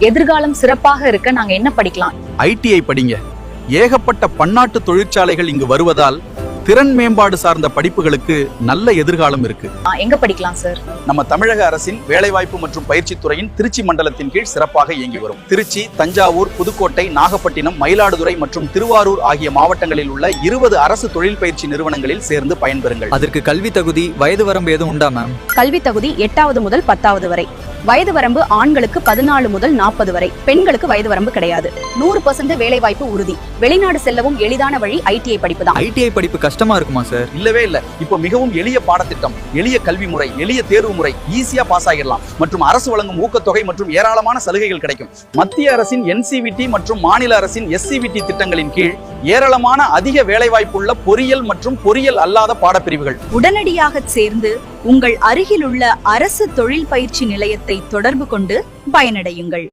எதிர்காலம் சிறப்பாக இருக்க நாங்க என்ன படிக்கலாம்? ஐடிஐ படிங்க. ஏகப்பட்ட பன்னாட்டு தொழிற்சாலைகள் இங்கு வருவதால் திறன் மேம்பாடு சார்ந்த படிப்புகளுக்கு நல்ல எதிர்காலம் இருக்கு. எங்க படிக்கலாம் சார்? நம்ம தமிழக அரசின் வேலைவாய்ப்பு மற்றும் பயிற்சி துறையின் திருச்சி மண்டலத்தின் கீழ் சிறப்பாக இயங்கி வரும் திருச்சி, தஞ்சாவூர், புதுக்கோட்டை, நாகப்பட்டினம், மயிலாடுதுறை மற்றும் திருவாரூர் ஆகிய மாவட்டங்களில் உள்ள 20 அரசு தொழில் பயிற்சி நிறுவனங்களில் சேர்ந்து பயன்பெறுங்கள். அதற்கு கல்வி தகுதி, வயது வரம்பு எதுவும் உண்டா மேம்? கல்வி தகுதி 8வது முதல் 10வது வரை. வயது வரம்பு ஆண்களுக்கு 14 முதல் 40 வரை, பெண்களுக்கு வயது வரம்பு கிடையாது. 100% வேலைவாய்ப்பு உறுதி. வெளிநாடு செல்லவும் எளிதான வழி ஐடிஐ படிப்பு தான். ஐடிஐ படிப்பு கஷ்டமா இருக்குமா சார்? இல்லவே இல்ல. இப்போ மிகவும் எளிய பாடத்திட்டம், எளிய கல்வி முறை, எளிய தேர்வு முறை, ஈஸியா பாஸ் ஆகிடலாம். மற்றும் அரசு வழங்கும் ஊக்கத்தொகை மற்றும் ஏராளமான சலுகைகள் கிடைக்கும். மத்திய அரசின் NCVT மற்றும் மாநில அரசின் SCVT திட்டங்களின் கீழ் ஏராளமான அதிக வேலைவாய்ப்புள்ள பொறியியல் மற்றும் பொறியியல் அல்லாத பாடப்பிரிவுகள். உடனடியாக சேர்ந்து உங்கள் அருகிலுள்ள அரசு தொழில் பயிற்சி நிலையத்தை தொடர்பு கொண்டு பயனடையுங்கள்.